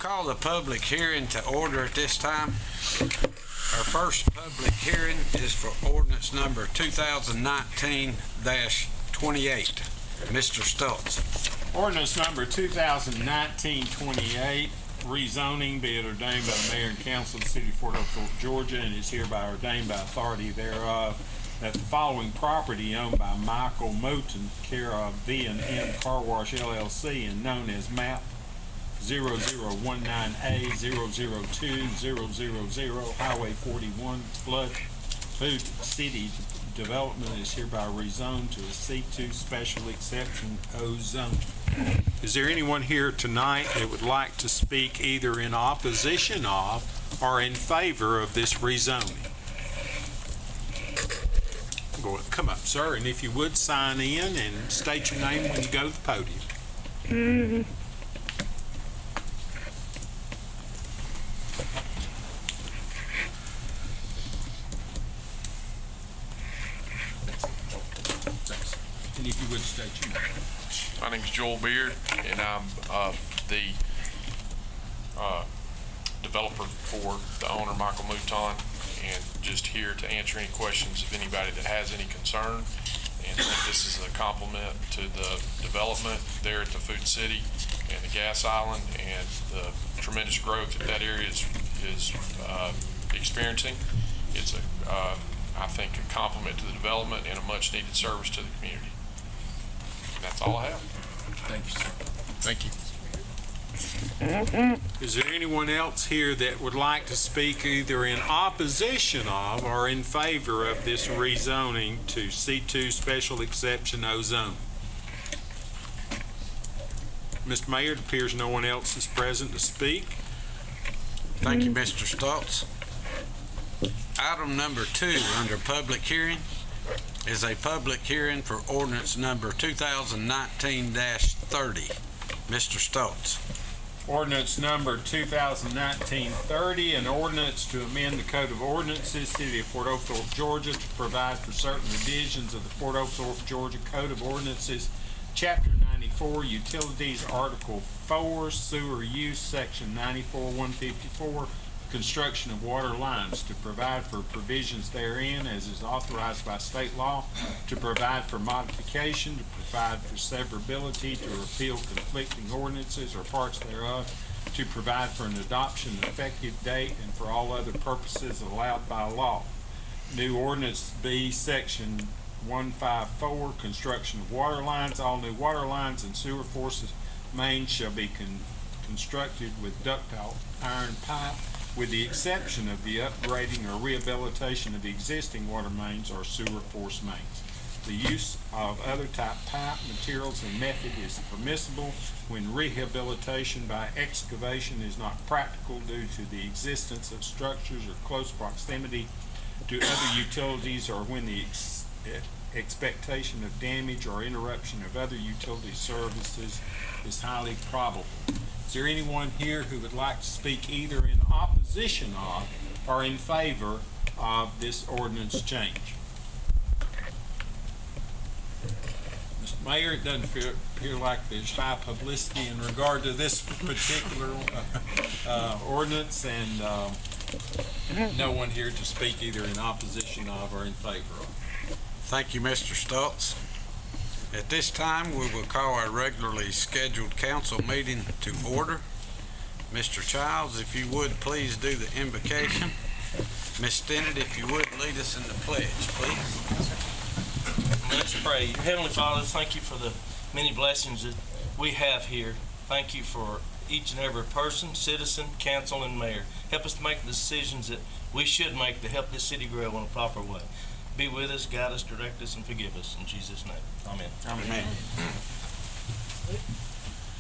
call the public hearing to order at this time. Our first public hearing is for ordinance number 2019-28. Mr. Stoltz. Ordinance number 2019-28, rezoning, be it ordained by the mayor and council of the city of Fort Oglethorpe, Georgia, and is hereby ordained by authority thereof, that the following property owned by Michael Moten, care of V&M Car Wash LLC, and known as map 0019A002000 Highway 41 Flood Food City Development, is hereby rezoned to a C2 Special Exception O zone. Is there anyone here tonight that would like to speak either in opposition of or in favor of this rezoning? Come up, sir, and if you would, sign in and state your name when you go to the podium. And if you would, state your name. My name is Joel Beard, and I'm the developer for the owner, Michael Mouton, and just here to answer any questions of anybody that has any concern. And this is a compliment to the development there at the Food City and the Gas Island and the tremendous growth that area is experiencing. It's I think a compliment to the development and a much needed service to the community. And that's all I have. Thank you, sir. Thank you. Is there anyone else here that would like to speak either in opposition of or in favor of this rezoning to C2 Special Exception O zone? Mr. Mayor, it appears no one else is present to speak. Thank you, Mr. Stoltz. Item number 2 under public hearing is a public hearing for ordinance number 2019-30. Mr. Stoltz. Ordinance number 2019-30, an ordinance to amend the Code of Ordinances, City of Fort Oglethorpe, Georgia, to provide for certain revisions of the Fort Oglethorpe, Georgia Code of Ordinances, Chapter 94, Utilities, Article 4, Sewer Use, Section 94-154, construction of water lines, to provide for provisions therein as is authorized by state law, to provide for modification, to provide for severability, to repeal conflicting ordinances or parts thereof, to provide for an adoption effective date, and for all other purposes allowed by law. New ordinance B, section 154, construction of water lines. All new water lines and sewer forces mains shall be constructed with ductile iron pipe, with the exception of the upgrading or rehabilitation of the existing water mains or sewer force mains. The use of other type pipe, materials, and method is permissible when rehabilitation by excavation is not practical due to the existence of structures or close proximity to other utilities, or when the expectation of damage or interruption of other utility services is highly probable. Is there anyone here who would like to speak either in opposition of or in favor of this ordinance change? Mr. Mayor, it doesn't appear like there's high publicity in regard to this particular ordinance, and no one here to speak either in opposition of or in favor of. Thank you, Mr. Stoltz. At this time, we will call our regularly scheduled council meeting to order. Mr. Childs, if you would, please do the invocation. Ms. Stennett, if you would, lead us in the pledge, please. Let's pray. Heavenly Father, thank you for the many blessings that we have here. Thank you for each and every person, citizen, council, and mayor. Help us to make the decisions that we should make to help this city grow in a proper way. Be with us, guide us, direct us, and forgive us. In Jesus' name, amen. Amen.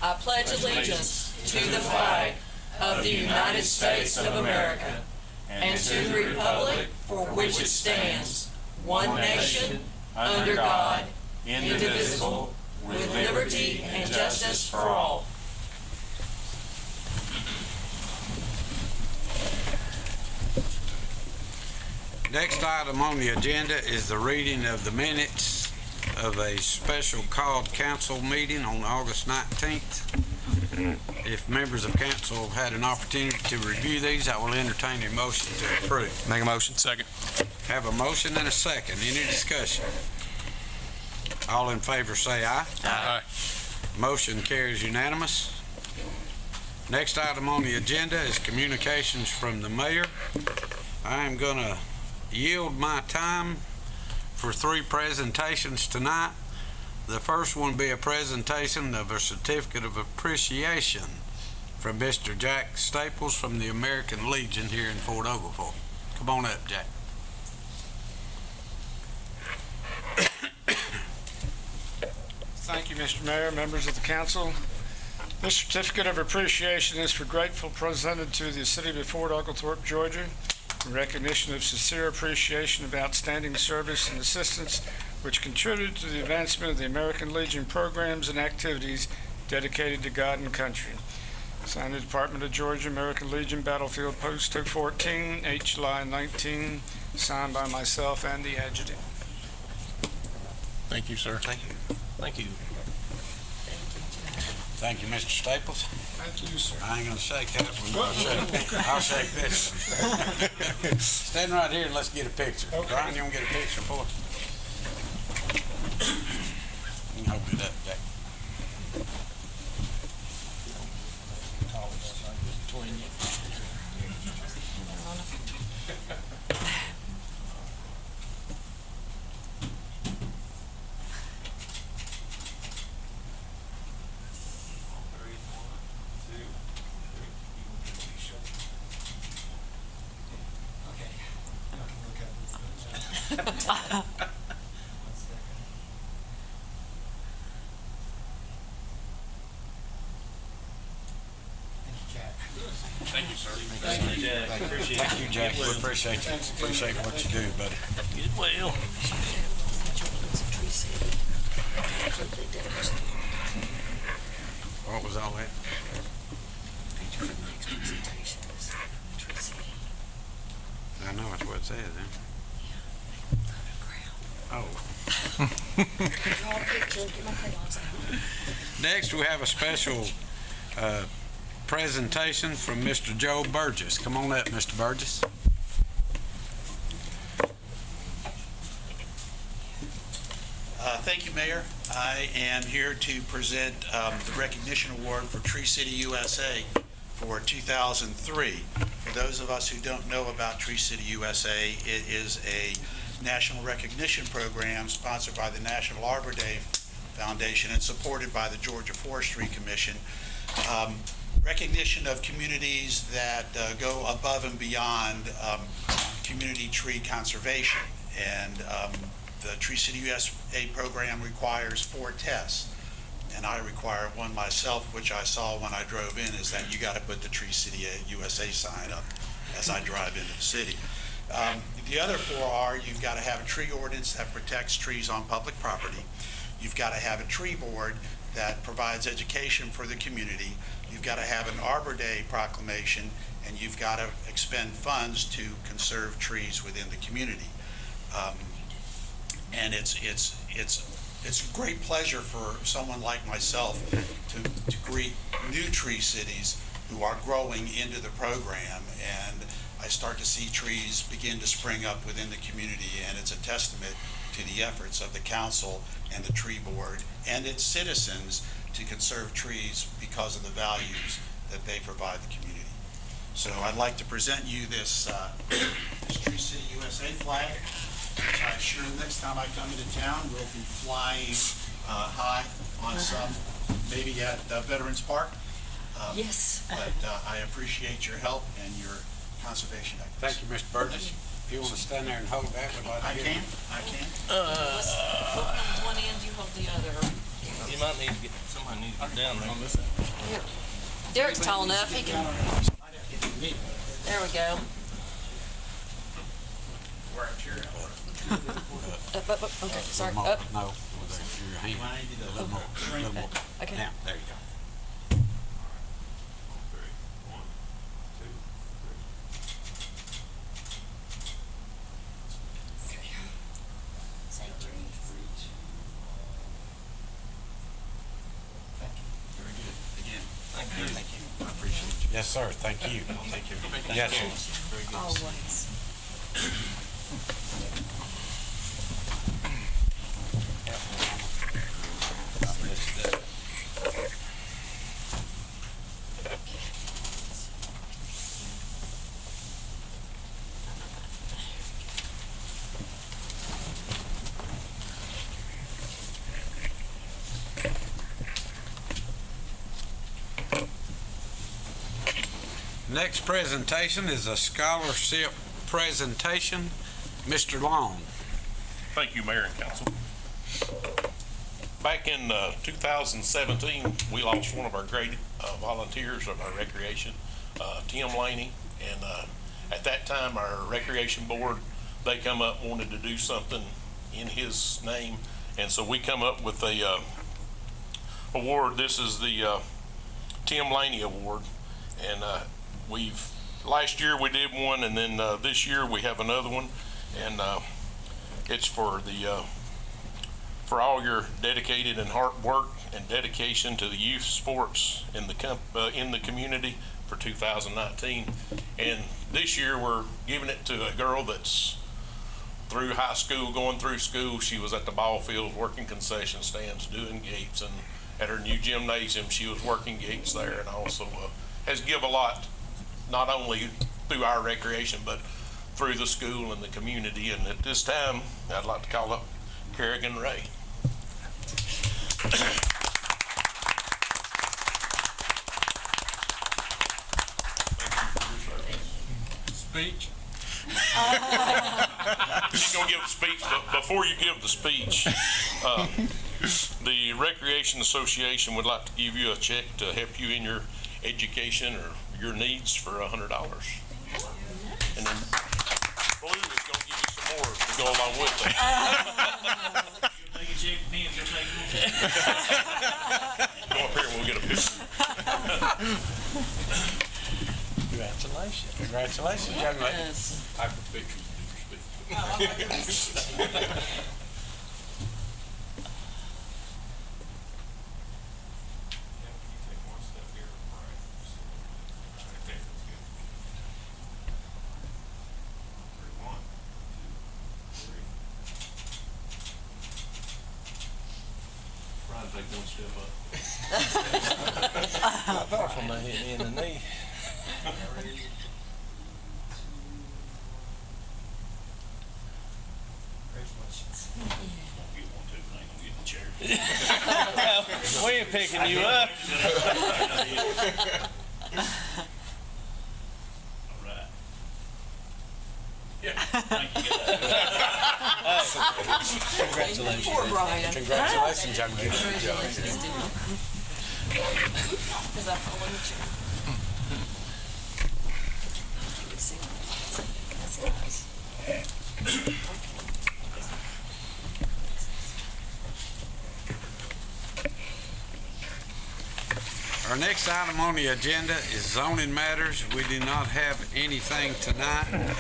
I pledge allegiance to the flag of the United States of America and to the republic for which it stands, one nation, under God, indivisible, with liberty and justice for all. Next item on the agenda is the reading of the minutes of a special called council meeting on August 19th. If members of council had an opportunity to review these, I will entertain a motion to approve. Make a motion. Second. Have a motion and a second. Any discussion? All in favor say aye. Aye. Motion carries unanimous. Next item on the agenda is communications from the mayor. I am going to yield my time for 3 presentations tonight. The first one will be a presentation of a certificate of appreciation from Mr. Jack Staples from the American Legion here in Fort Oglethorpe. Come on up, Jack. Thank you, Mr. Mayor, members of the council. This certificate of appreciation is for grateful presented to the city of Fort Oglethorpe, Georgia, in recognition of sincere appreciation of outstanding service and assistance which contributed to the advancement of the American Legion programs and activities dedicated to God and country. Signed, the Department of Georgia, American Legion, Battlefield Post 214, July 19, signed by myself and the adjutant. Thank you, sir. Thank you. Thank you. Thank you, Mr. Staples. Thank you, sir. I ain't gonna shake that one. I'll shake this one. Stand right here and let's get a picture. Okay. Brian, you wanna get a picture for us? You can hold it up, Jack. Thank you, sir. Thank you, Jack. Appreciate it. Thank you, Jack. We appreciate you. Appreciate what you do, buddy. Get well. What was all that? I know it's what it says, then. Oh. Next, we have a special presentation from Mr. Joe Burgess. Come on up, Mr. Burgess. Thank you, Mayor. I am here to present the recognition award for Tree City USA for 2003. For those of us who don't know about Tree City USA, it is a national recognition program sponsored by the National Arbor Day Foundation and supported by the Georgia Forestry Commission. Recognition of communities that go above and beyond community tree conservation. And the Tree City USA program requires 4 tests, and I require one myself, which I saw when I drove in, is that you got to put the Tree City USA sign up as I drive into the city. The other 4 are, you've got to have a tree ordinance that protects trees on public property. You've got to have a tree board that provides education for the community. You've got to have an Arbor Day proclamation, and you've got to expend funds to conserve trees within the community. And it's a great pleasure for someone like myself to greet new tree cities who are growing into the program, and I start to see trees begin to spring up within the community, and it's a testament to the efforts of the council and the tree board and its citizens to conserve trees because of the values that they provide the community. So I'd like to present you this Tree City USA flag, which I'm sure next time I come into town will be flying high on some, maybe at Veterans Park. Yes. But I appreciate your help and your conservation efforts. Thank you, Mr. Burgess. If you want to stand there and hold that, we'd like to I hear can, it. I can. One end, you hold the other. You might need to get, somebody needs to get down there. Here. Derek's tall enough, he can, there we go. Where I'm sure. Up, okay, sorry, More. up. No, over there, your hand. A little more, a little more. Okay. Down, there you go. Very good. Again, Thank you. thank you. Yes, sir. Thank you. Thank you. Yes, sir. Always. Next presentation is a scholarship presentation. Mr. Long. Thank you, Mayor and Council. Back in 2017, we lost one of our great volunteers of our recreation, Tim Laney. And at that time, our recreation board, they come up, wanted to do something in his name. And so we come up with a award. This is the Tim Laney Award. And last year we did one, and then this year we have another one. And it's for all your dedicated and hard work and dedication to the youth sports in the community for 2019. And this year we're giving it to a girl that's through high school, going through school. She was at the ball field working concession stands, doing gates, and at her new gymnasium she was working gates there, and also has give a lot, not only through our recreation but through the school and the community. And at this time, I'd like to call up Kerrigan Ray. Speech. She's gonna give a speech, but before you give the speech, the Recreation Association would like to give you a check to help you in your education or your needs for $100. And then Blue is going to give you some more to go along with it. Go up here and we'll get a picture. Congratulations. Congratulations, young lady. I have a picture to do your speech. Take one step up. Powerful, man, hit me in the knee. We ain't picking you up. All right. Yeah. Thank you. Congratulations. Poor Brian. Congratulations, young lady. Congratulations, dude. Is that following the chair? That's nice. Our next item on the agenda is zoning matters. We do not have anything tonight.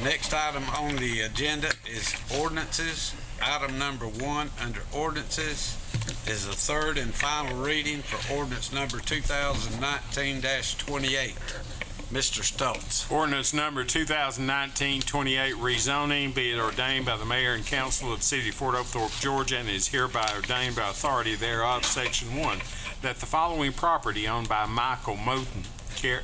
Next item on the agenda is ordinances. Item number 1 under ordinances is the third and final reading for ordinance number 2019-28. Mr. Stoltz. Ordinance number 2019-28, rezoning, be it ordained by the mayor and council of the city of Fort Oglethorpe, Georgia, and is hereby ordained by authority thereof, section 1, that the following property owned by Michael Moten, care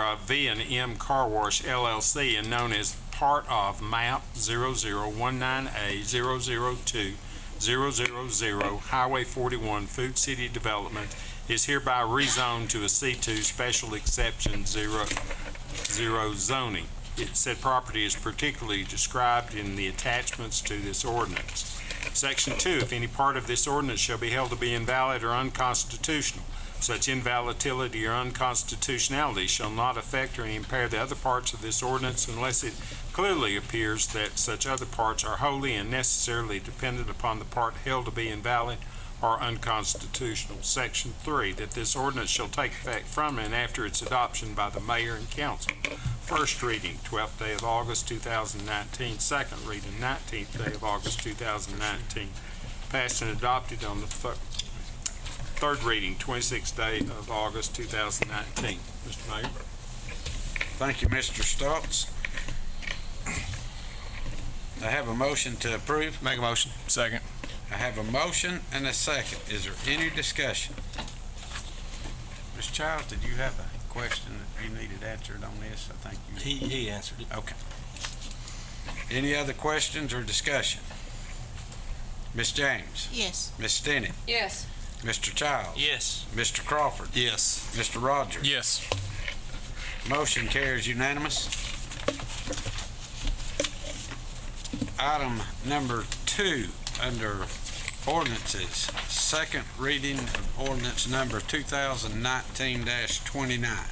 of V&M Car Wash LLC and known as part of map 0019A002-000 Highway 41 Food City Development is hereby rezoned to a C2 special exception 00 zoning. Said property is particularly described in the attachments to this ordinance. Section 2, if any part of this ordinance shall be held to be invalid or unconstitutional, such invalidity or unconstitutionality shall not affect or impair the other parts of this ordinance unless it clearly appears that such other parts are wholly and necessarily dependent upon the part held to be invalid or unconstitutional. Section 3, that this ordinance shall take effect from and after its adoption by the mayor and council. First reading, 12th day of August 2019. Second reading, 19th day of August 2019. Passed and adopted on the third reading, 26th day of August 2019. Mr. Mayor. Thank you, Mr. Stoltz. I have a motion to approve. Make a motion. Second. I have a motion and a second. Is there any discussion? Ms. Childs, did you have a question that you needed answered on this? I think you... He answered it. Okay. Any other questions or discussion? Ms. James? Yes. Ms. Stinnett? Yes. Mr. Childs? Yes. Mr. Crawford? Yes. Mr. Rogers? Yes. Motion carries unanimous. Item number 2 under ordinances, second reading of ordinance number 2019-29.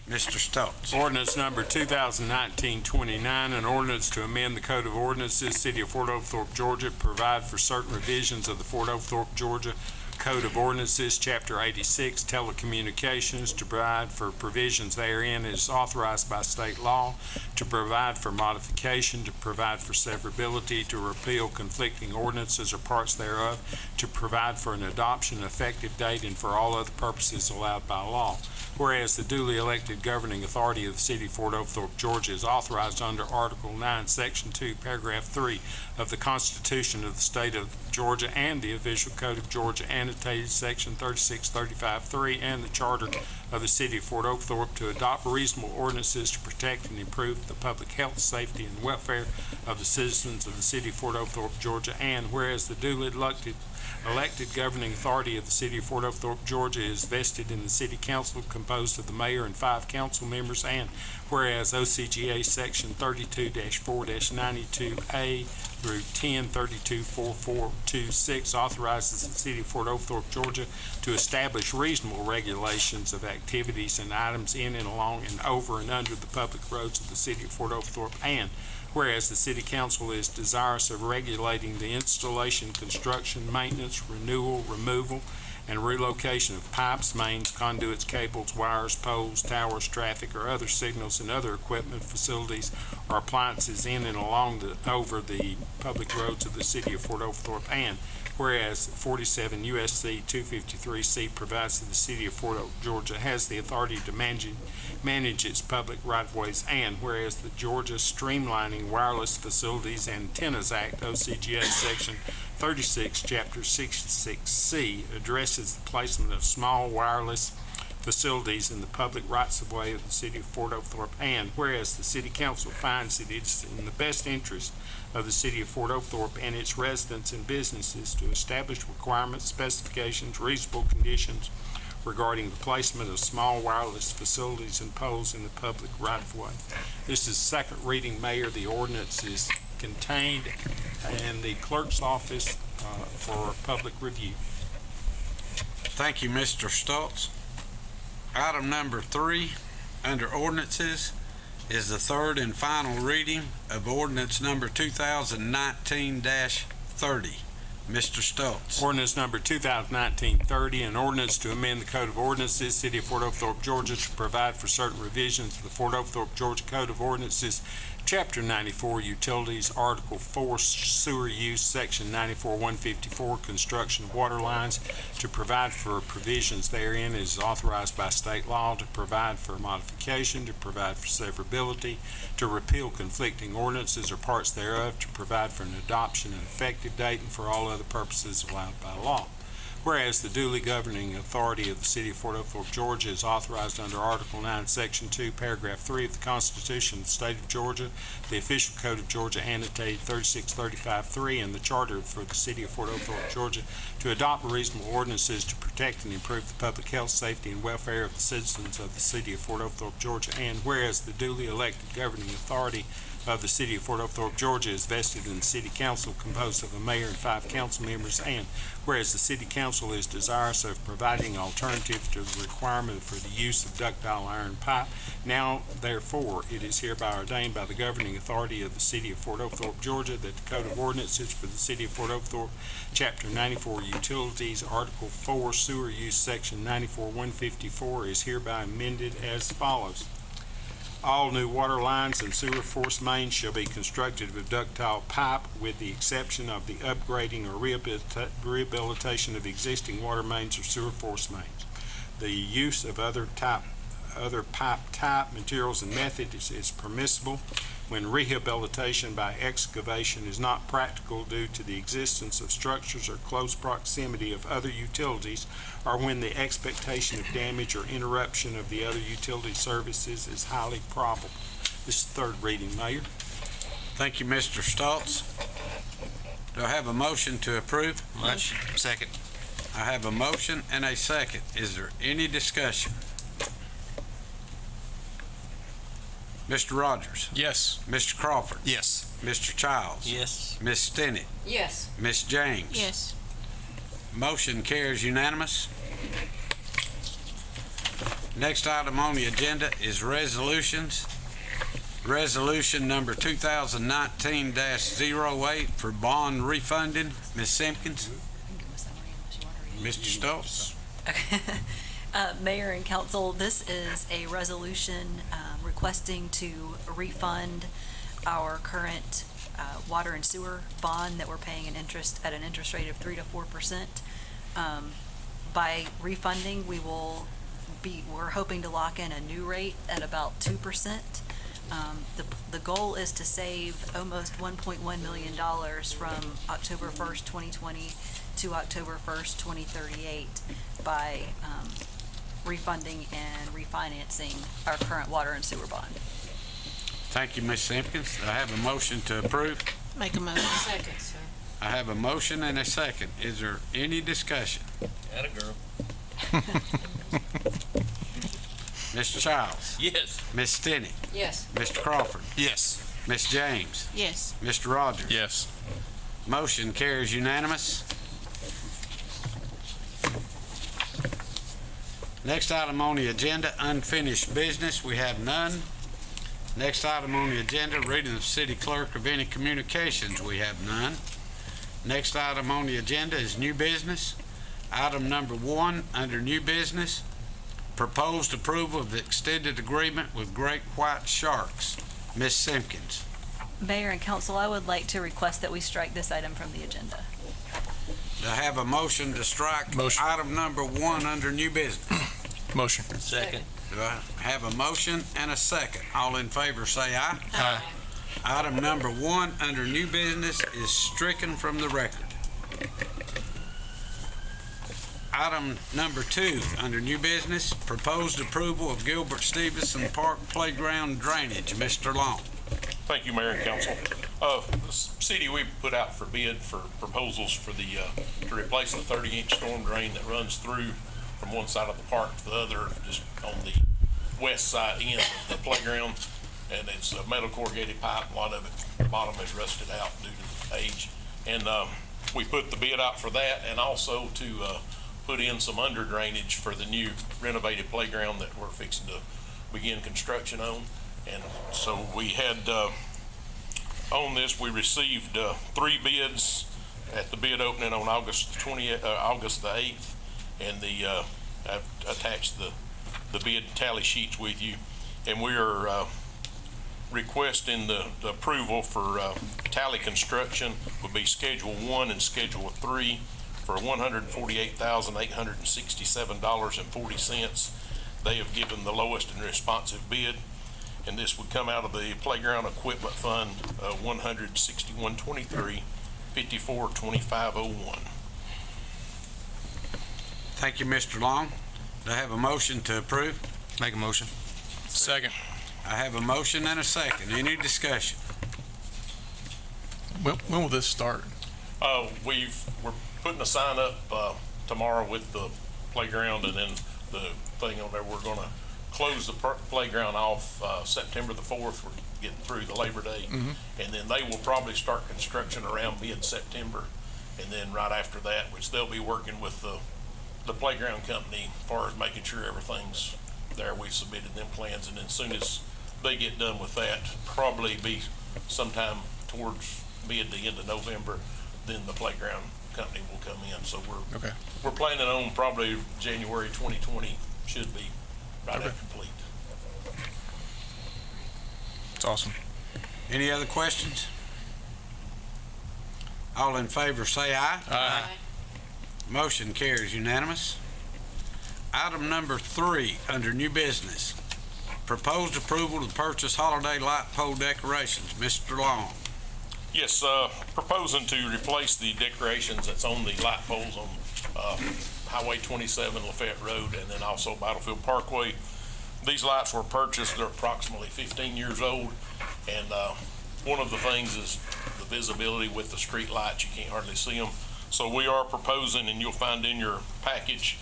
Mr. Stoltz. Ordinance number 2019-29, an ordinance to amend the Code of Ordinances, City of Fort Oglethorpe, Georgia, provide for certain revisions of the Fort Oglethorpe, Georgia Code of Ordinances, Chapter 86, Telecommunications, to provide for provisions therein as authorized by state law, to provide for modification, to provide for severability, to repeal conflicting ordinances or parts thereof, to provide for an adoption effective date, and for all other purposes allowed by law. Whereas the duly elected governing authority of the City of Fort Oglethorpe, Georgia is authorized under Article 9, Section 2, Paragraph 3 of the Constitution of the State of Georgia and the Official Code of Georgia, annotated Section 3635-3, and the Charter of the City of Fort Oglethorpe, to adopt reasonable ordinances to protect and improve the public health, safety, and welfare of the citizens of the City of Fort Oglethorpe, Georgia. And whereas the duly elected governing authority of the City of Fort Oglethorpe, Georgia is vested in the City Council composed of the mayor and 5 council members, and whereas OCGA Section 32-4-92A through 10324426 authorizes the City of Fort Oglethorpe, Georgia to establish reasonable regulations of activities and items in and along and over and under the public roads of the City of Fort Oglethorpe, and whereas the City Council is desirous of regulating the installation, construction, maintenance, renewal, removal, and relocation of pipes, mains, conduits, cables, wires, poles, towers, traffic, or other signals and other equipment, facilities, or appliances in and along over the public roads of the City of Fort Oglethorpe, and whereas 47 U.S.C. 253C provides that the City of Fort Oglethorpe, Georgia has the authority to manage its public right-of-ways, and whereas the Georgia Streamlining Wireless Facilities Antennas Act, OCGA Section 36, Chapter 66C, addresses the placement of small wireless facilities in the public rights-of-way of the City of Fort Oglethorpe, and whereas the City Council finds that it is in the best interest of the City of Fort Oglethorpe and its residents and businesses to establish requirements, specifications, reasonable conditions regarding the placement of small wireless facilities and poles in the public right-of-way. This is second reading, Mayor. The ordinance is contained in the clerk's office for public review. Thank you, Mr. Stoltz. Item number 3 under ordinances is the third and final reading of ordinance number 2019-30. Mr. Stoltz. Ordinance number 2019-30, an ordinance to amend the Code of Ordinances, City of Fort Oglethorpe, Georgia, to provide for certain revisions to the Fort Oglethorpe, Georgia Code of Ordinances, Chapter 94, Utilities, Article 4, Sewer Use, Section 94-154, Construction of Water Lines, to provide for provisions therein as authorized by state law, to provide for modification, to provide for severability, to repeal conflicting ordinances or parts thereof, to provide for an adoption and effective date, and for all other purposes allowed by law. Whereas the duly governing authority of the City of Fort Oglethorpe, Georgia is authorized under Article 9, Section 2, Paragraph 3 of the Constitution of the State of Georgia, the Official Code of Georgia annotated 3635-3, and the Charter for the City of Fort Oglethorpe, Georgia, to adopt reasonable ordinances to protect and improve the public health, safety, and welfare of the citizens of the City of Fort Oglethorpe, Georgia, and whereas the duly elected governing authority of the City of Fort Oglethorpe, Georgia is vested in the City Council composed of a mayor and 5 council members, and whereas the City Council is desirous of providing alternative to the requirement for the use of ductile iron pipe, now therefore it is hereby ordained by the governing authority of the City of Fort Oglethorpe, Georgia, that the Code of Ordinances for the City of Fort Oglethorpe, Chapter 94, Utilities, Article 4, Sewer Use, Section 94-154 is hereby amended as follows. All new water lines and sewer force mains shall be constructed with ductile pipe with the exception of the upgrading or rehabilitation of existing water mains or sewer force mains. The use of other pipe type, materials, and methods is permissible when rehabilitation by excavation is not practical due to the existence of structures or close proximity of other utilities, or when the expectation of damage or interruption of the other utility services is highly probable. This is third reading, Mayor. Thank you, Mr. Stoltz. Do I have a motion to approve? Motion. Second. I have a motion and a second. Is there any discussion? Mr. Rogers? Yes. Mr. Crawford? Yes. Mr. Childs? Yes. Ms. Stinnett? Yes. Ms. James? Yes. Motion carries unanimous. Next item on the agenda is resolutions. Resolution number 2019-08 for bond refunding. Ms. Simpkins? Mr. Stoltz? Mayor and Council, this is a resolution requesting to refund our current water and sewer bond that we're paying at an interest rate of 3 to 4%. By refunding, we're hoping to lock in a new rate at about 2%. The goal is to save almost $1.1 million from October 1st, 2020 to October 1st, 2038 by refunding and refinancing our current water and sewer bond. Thank you, Ms. Simpkins. I have a motion to approve. Make a motion. Second, sir. I have a motion and a second. Is there any discussion? Atta girl. Mr. Childs? Yes. Ms. Stinnett? Yes. Mr. Crawford? Yes. Ms. James? Yes. Mr. Rogers? Yes. Motion carries unanimous. Next item on the agenda, unfinished business. We have none. Next item on the agenda, reading of city clerk of any communications. We have none. Next item on the agenda is new business. Item number 1 under new business, proposed approval of the extended agreement with Great White Sharks. Ms. Simpkins. Mayor and Council, I would like to request that we strike this item from the agenda. Do I have a motion to strike Motion. item number 1 under new business? Motion. Second. Do I have a motion and a second? All in favor say aye. Aye. Item number 1 under new business is stricken from the record. Item number 2 under new business, proposed approval of Gilbert Stevenson Park Playground drainage. Mr. Long. Thank you, Mayor and Council. The city, we put out for bid for proposals for to replace the 30-inch storm drain that runs through from one side of the park to the other, just on the west side end of the playground. And it's a metal corrugated pipe. A lot of it, the bottom is rusted out due to the age. And we put the bid out for that, and also to put in some under drainage for the new renovated playground that we're fixing to begin construction on. And so we had, on this, we received 3 bids at the bid opening on August the 8th. And I've attached the bid tally sheets with you. And we are requesting the approval for tally construction would be Schedule 1 and Schedule 3 for $148,867.40. They have given the lowest and responsive bid. And this would come out of the Playground Equipment Fund, 16123-542501. Thank you, Mr. Long. Do I have a motion to approve? Make a motion. Second. I have a motion and a second. Any discussion? When will this start? We're putting a sign up tomorrow with the playground, and then the thing on there, we're going to close the playground off September the 4th. We're getting through the Labor Day. And then they will probably start construction around mid-September. And then right after that, which they'll be working with the playground company as far as making sure everything's there. We've submitted them plans, and then as soon as they get done with that, probably be sometime towards the end of November, then the playground company will come in. So we're planning on probably January 2020 should be right at complete. It's awesome. Any other questions? All in favor say aye. Aye. Motion carries unanimous. Item number 3, under new business. Proposed approval to purchase holiday light pole decorations. Mr. Long. Yes, proposing to replace the decorations that's on the light poles on Highway 27, Lafayette Road, and then also Battlefield Parkway. These lights were purchased, they're approximately 15 years old, and one of the things is the visibility with the street lights. You can't hardly see them. So we are proposing, and you'll find in your package,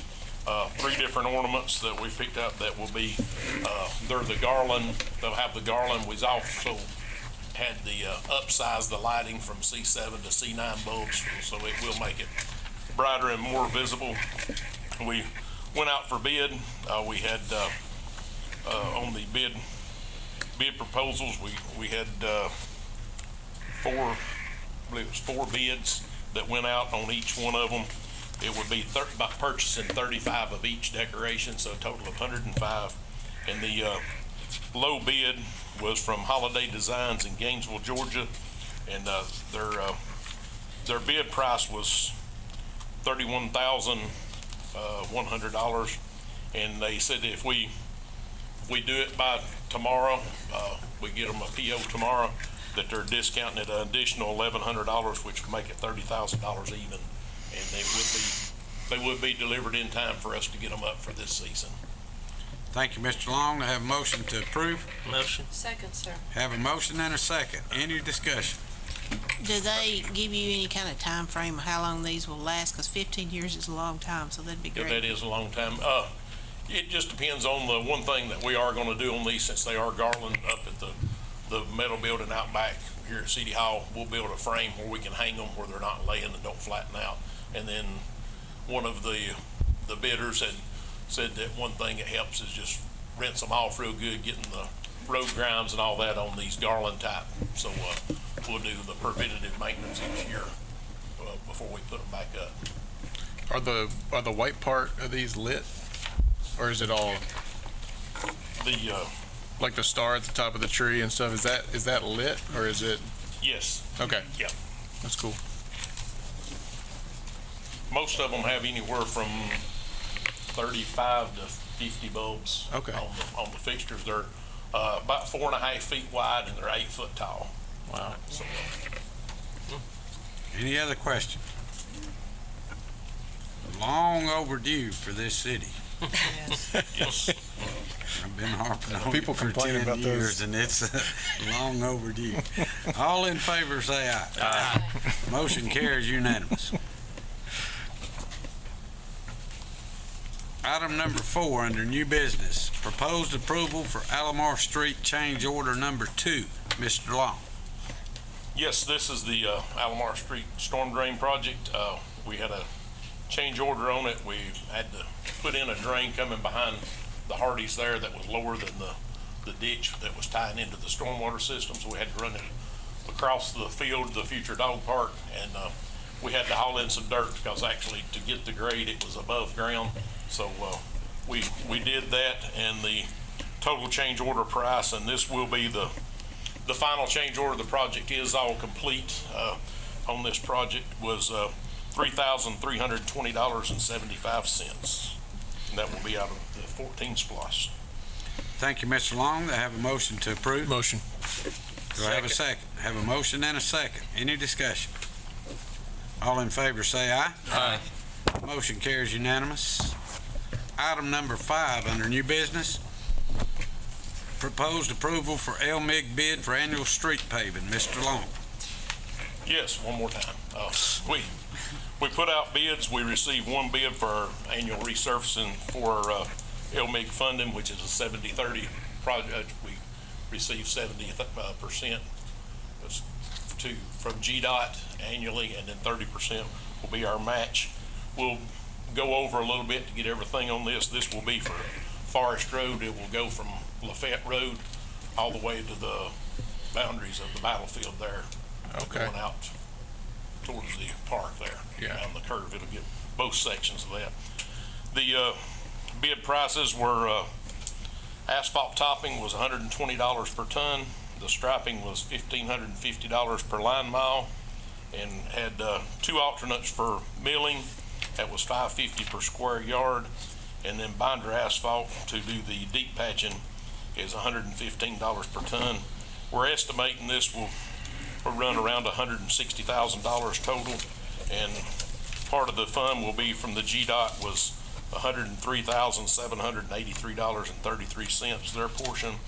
3 different ornaments that we picked up that will be, they're the garland, they'll have the garland. We've also had the upsize the lighting from C7 to C9 bulbs, so it will make it brighter and more visible. We went out for bid. We had on the bid proposals, we had 4, I believe it was 4 bids that went out on each one of them. It would be by purchasing 35 of each decoration, so a total of 105. And the low bid was from Holiday Designs in Gainesville, Georgia, and their bid price was $31,100, and they said if we do it by tomorrow, we get them a PO tomorrow, that they're discounting it an additional $1,100, which would make it $30,000 even, and they would be delivered in time for us to get them up for this season. Thank you, Mr. Long. I have a motion to approve. Motion. Second, sir. Have a motion and a second. Any discussion? Do they give you any kind of time frame of how long these will last? Because 15 years is a long time, so that'd be Yeah, great. that is a long time. It just depends on the one thing that we are gonna do on these, since they are garland up at the metal building out back here at City Hall. We'll build a frame where we can hang them where they're not laying and don't flatten out. And then one of the bidders had said that one thing that helps is just rinse them off real good, getting the road grimes and all that on these garland type. So we'll do the preventative maintenance each year before we put them back up. Are the white part of these lit, or is it all The like the star at the top of the tree and stuff? Is that lit, or is it? yes, Okay. yeah. That's cool. Most of them have anywhere from 35 to 50 bulbs. Okay. On the fixtures. They're about 4.5 feet wide, and they're 8 foot tall. Wow. So, Any other question? Long overdue for this city. yes. I've been harping on People it for complain 10 about years, those. and it's long overdue. All in favor say aye. Aye. Motion carries unanimous. Item number 4 under new business, proposed approval for Alomar Street change order number 2. Mr. Long. Yes, this is the Alomar Street storm drain project. We had a change order on it. We had to put in a drain coming behind the Hardys there that was lower than the ditch that was tying into the stormwater system, so we had to run it across the field to the future dog park, and we had to haul in some dirt because actually to get the grade it was above ground. So we did that, and the total change order price, and this will be the final change order. The project is all complete on this project, was $3,320.75, and that will be out of the 14 splosh. Thank you, Mr. Long. I have a motion to approve. Motion. Do I have a second? I have a motion and a second. Any discussion? All in favor say aye. Aye. Motion carries unanimous. Item number 5 under new business, proposed approval for LMIG bid for annual street paving. Mr. Long. Yes, one more time. We put out bids. We received one bid for our annual resurfacing for LMIG funding, which is a 70-30 project. We received 70% from GDOT annually, and then 30% will be our match. We'll go over a little bit to get everything on this. This will be for Forest Road. It will go from Lafayette Road all the way to the boundaries of the battlefield there. Okay. Going out towards the park there. Yeah. Down the curve. It'll get both sections of that. The bid prices were asphalt topping was $120 per ton. The striping was $1,550 per line mile, and had 2 alternates for milling. That was $550 per square yard, and then binder asphalt to do the deep patching is $115 per ton. We're estimating this will run around $160,000 total, and part of the fund will be from the GDOT was $103,783.33, their portion.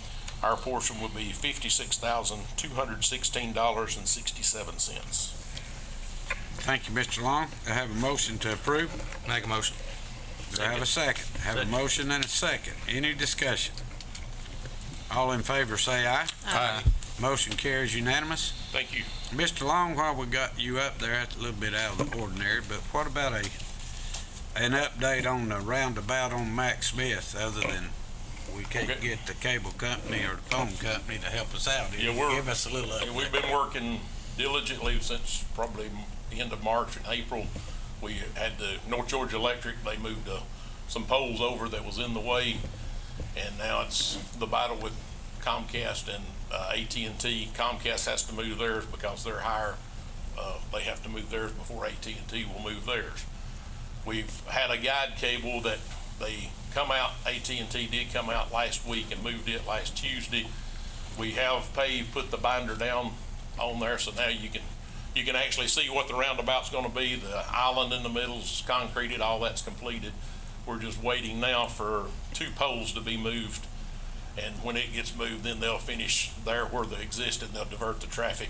Our portion would be $56,216.67. Thank you, Mr. Long. I have a motion to approve. Make a motion. Do I have a second? I have a motion and a second. Any discussion? All in favor say aye. Aye. Motion carries unanimous. Thank you. Mr. Long, while we got you up there, that's a little bit out of the ordinary, but what about an update on the roundabout on Mac Smith, other than we can't Okay. get the cable company or the phone company to help us out? Yeah, we're- Give us a little update. We've been working diligently since probably the end of March and April. We had the North Georgia Electric, they moved some poles over that was in the way, and now it's the battle with Comcast and AT&T. Comcast has to move theirs because they're higher. They have to move theirs before AT&T will move theirs. We've had a guide cable that they come out, AT&T did come out last week and moved it last Tuesday. We have put the binder down on there, so now you can actually see what the roundabout's gonna be. The island in the middle's concreted, all that's completed. We're just waiting now for 2 poles to be moved, and when it gets moved, then they'll finish there where they existed, and they'll divert the traffic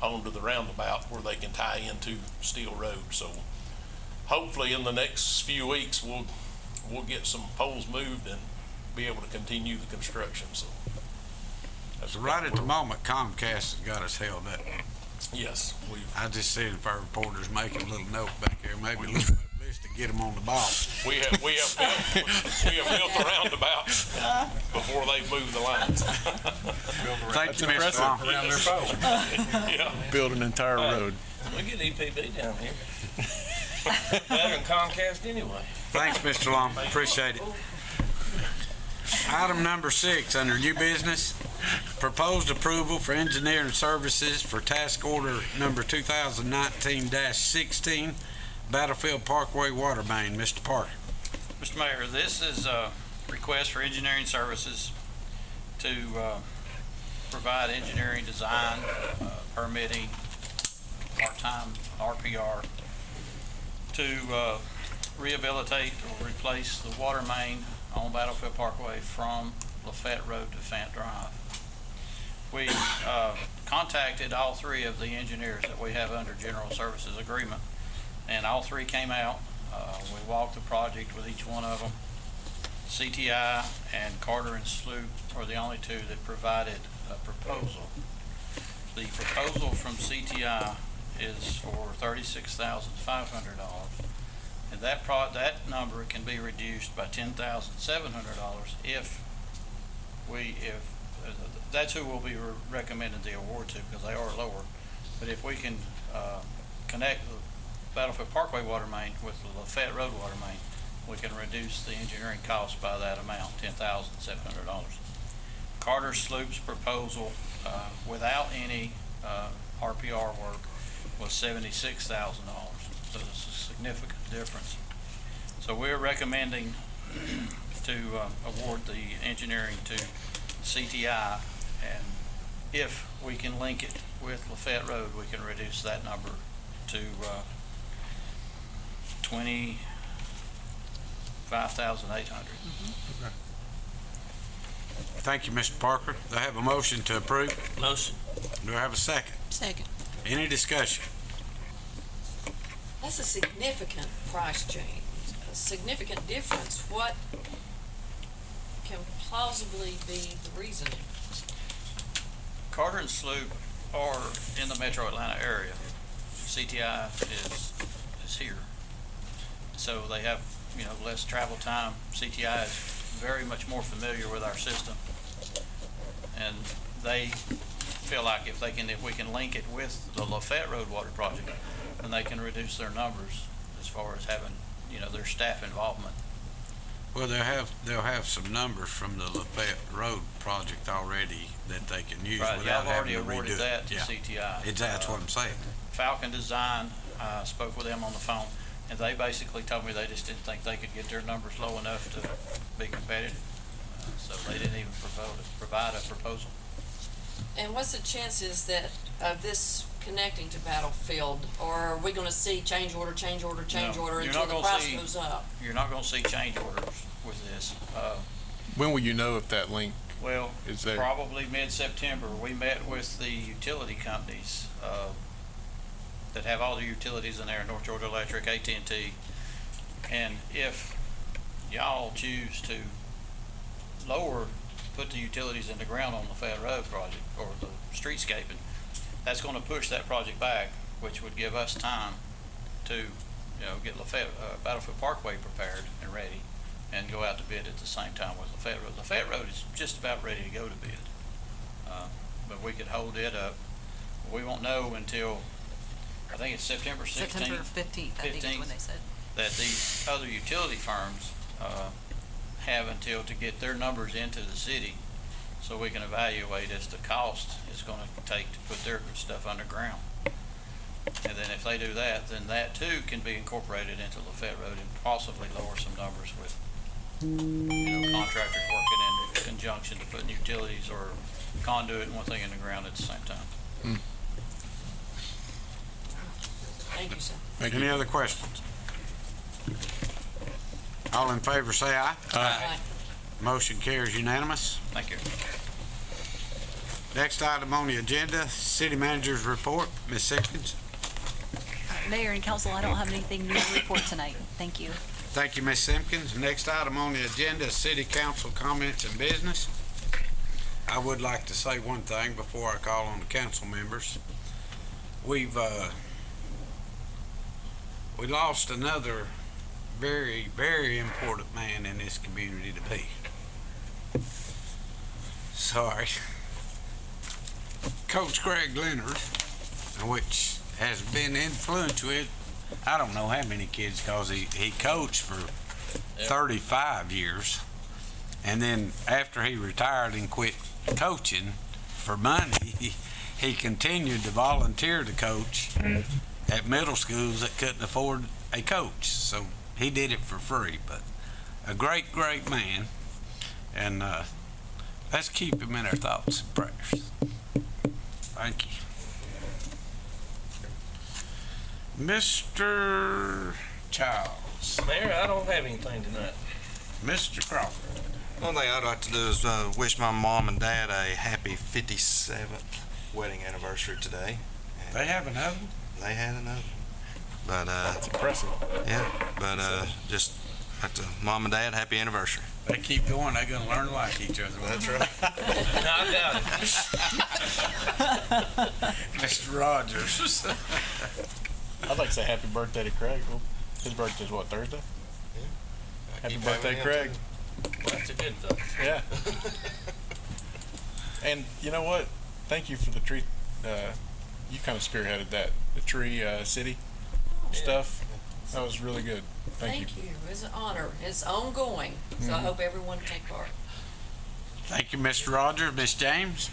onto the roundabout where they can tie into Steel Road. So hopefully in the next few weeks, we'll get some poles moved and be able to continue the construction, so. That's Right at the moment, Comcast has got us held up. Yes, I just said if our reporter's making a little note back there, maybe a little list to get them on the ball. we have built the roundabout before they've moved the lines. Thank you, Mr. Long. Around their phone. Yeah. Build an entire road. We get EPB down here. Better than Comcast anyway. Thanks, Mr. Long. Appreciate it. Item number 6, under new business, proposed approval for engineering services for task order number 2019-16, Battlefield Parkway Water Main. Mr. Parker. Mr. Mayor, this is a request for engineering services to provide engineering design, permitting, part-time RPR, to rehabilitate or replace the water main on Battlefield Parkway from Lafette Road to Fant Drive. We contacted all 3 of the engineers that we have under general services agreement, and all 3 came out. We walked the project with each one of them. CTI and Carter and Sloop are the only 2 that provided a proposal. The proposal from CTI is for $36,500, and that number can be reduced by $10,700 if that's who we'll be recommending the award to, because they are lower. But if we can connect the Battlefield Parkway water main with the Lafette Road water main, we can reduce the engineering cost by that amount, $10,700. Carter Sloop's proposal, without any RPR work, was $76,000. So it's a significant difference. So we're recommending to award the engineering to CTI, and if we can link it with Lafette Road, we can reduce that number to $25,800. Thank you, Mr. Parker. Do I have a motion to approve? Motion. Do I have a second? Second. Any discussion? That's a significant price change, a significant difference. What can plausibly be the reasoning? Carter and Sloop are in the metro Atlanta area. CTI is here. So they have, less travel time. CTI is very much more familiar with our system. And they feel like if we can link it with the Lafette Road Water Project, then they can reduce their numbers as far as having, their staff involvement. Well, they'll have some numbers from the Lafayette Road project already that they can use Right, yeah, without I've having already to redo awarded it. that to Yeah. CTI. That's what I'm saying. Falcon Design, spoke with them on the phone, and they basically told me they just didn't think they could get their numbers low enough to be competitive. So they didn't even provide a proposal. And what's the chances that of this connecting to Battlefield, or are we gonna see change order No, you're until not the gonna price see- goes up? You're not gonna see change orders with this. When will you know if that link Well, is there? probably mid-September. We met with the utility companies that have all the utilities in there, North Georgia Electric, AT&T. And if y'all choose to put the utilities in the ground on the Fed Road project or the streetscaping, that's gonna push that project back, which would give us time to, get Battlefield Parkway prepared and ready and go out to bid at the same time with Lafayette Road. Lafayette Road is just about ready to go to bid. But we could hold it up. We won't know until, I think it's September 16th. September 15th, I think is when they said. That these other utility firms have until to get their numbers into the city so we can evaluate as the cost it's going to take to put their stuff underground. And then if they do that, then that too can be incorporated into Lafayette Road and possibly lower some numbers with contractors working in conjunction to putting utilities or conduit and one thing in the ground at the same time. Thank you, sir. Any other questions? All in favor, say aye. Aye. Motion carries unanimous. Thank you. Next item on the agenda, City Manager's Report. Ms. Simpkins. Mayor and council, I don't have anything new to report tonight. Thank you. Thank you, Ms. Simpkins. Next item on the agenda is City Council comments and business. I would like to say one thing before I call on the council members. We lost another very, very important man in this community to be. Sorry. Coach Craig Leonard, which has been influential. I don't know how many kids, because he coached for 35 years. And then after he retired and quit coaching for money, he continued to volunteer to coach at middle schools that couldn't afford a coach. So he did it for free, but a great, great man. And let's keep him in our thoughts and prayers. Thank you. Mr. Childs. Mayor, I don't have anything tonight. Mr. Crawford. One thing I'd like to do is wish my mom and dad a happy 57th wedding anniversary today. And They have another one? they had another one. But, That's impressive. yeah, but just like to mom and dad, happy anniversary. They keep going, they're gonna learn to like each other. That's right. No, I doubt it. Mr. Rogers. I'd like to say happy birthday to Craig. Well, his birthday's what, Thursday? Happy Keep birthday, having Craig. him, That's a good thing. Yeah. And you know what? Thank you for the tree. You kind of spearheaded that, the tree city stuff. That was really good. Thank you. Thank you. It's an honor. It's ongoing, so I hope everyone take part. Thank you, Mr. Rogers. Ms. James?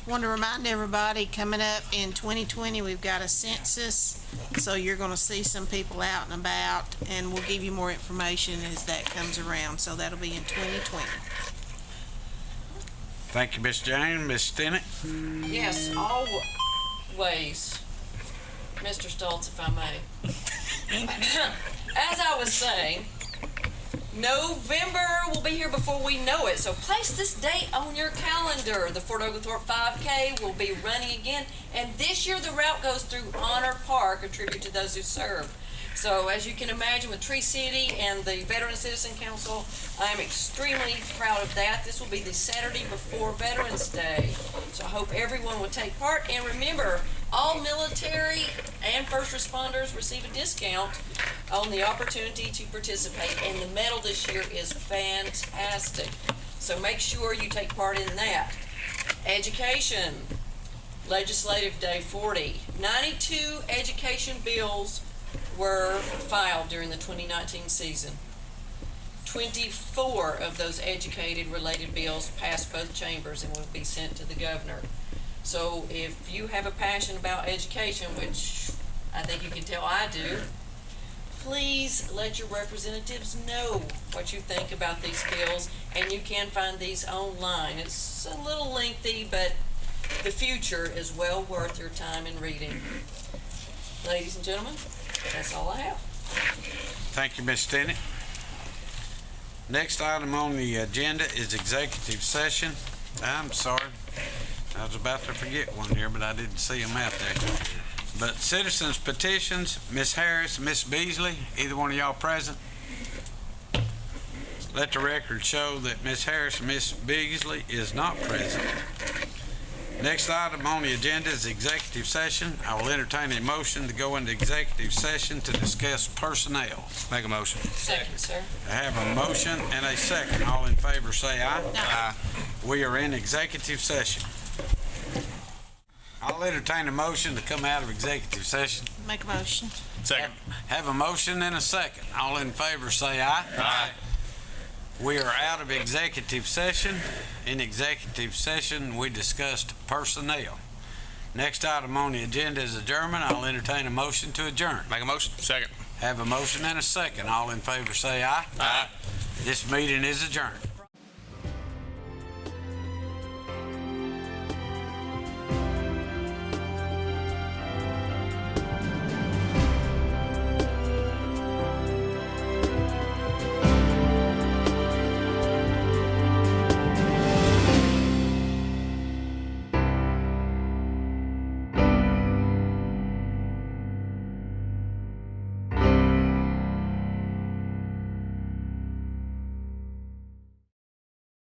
Want to remind everybody, coming up in 2020, we've got a census, so you're going to see some people out and about, and we'll give you more information as that comes around, so that'll be in 2020. Thank you, Ms. James. Ms. Stinnett? Yes, always, Mr. Stoltz, if I may. As I was saying, November will be here before we know it, so place this date on your calendar. The Fort Oglethorpe 5K will be running again, and this year the route goes through Honor Park, a tribute to those who served. So as you can imagine, with Tree City and the Veteran Citizen Council, I am extremely proud of that. This will be the Saturday before Veterans Day, so I hope everyone will take part. And remember, all military and first responders receive a discount on the opportunity to participate, and the medal this year is fantastic. So make sure you take part in that. Education, Legislative Day 40. 92 education bills were filed during the 2019 season. 24 of those educated-related bills passed both chambers and will be sent to the governor. So if you have a passion about education, which I think you can tell I do, please let your representatives know what you think about these bills, and you can find these online. It's a little lengthy, but the future is well worth your time in reading. Ladies and gentlemen, that's all I have. Thank you, Ms. Stinnett. Next item on the agenda is executive session. I'm sorry, I was about to forget one here, but I didn't see them out there. But citizens petitions, Ms. Harris, Ms. Beasley, either one of y'all present? Let the record show that Ms. Harris and Ms. Beasley is not present. Next item on the agenda is executive session. I will entertain a motion to go into executive session to discuss personnel. Make a motion. Second, sir. I have a motion and a second. All in favor say aye. Aye. We are in executive session. I'll entertain a motion to come out of executive session. Make a motion. Second. Have a motion and a second. All in favor say aye. Aye. We are out of executive session. In executive session, we discussed personnel. Next item on the agenda is adjournment. I'll entertain a motion to adjourn. Make a motion. Second. Have a motion and a second. All in favor say aye. Aye. This meeting is adjourned.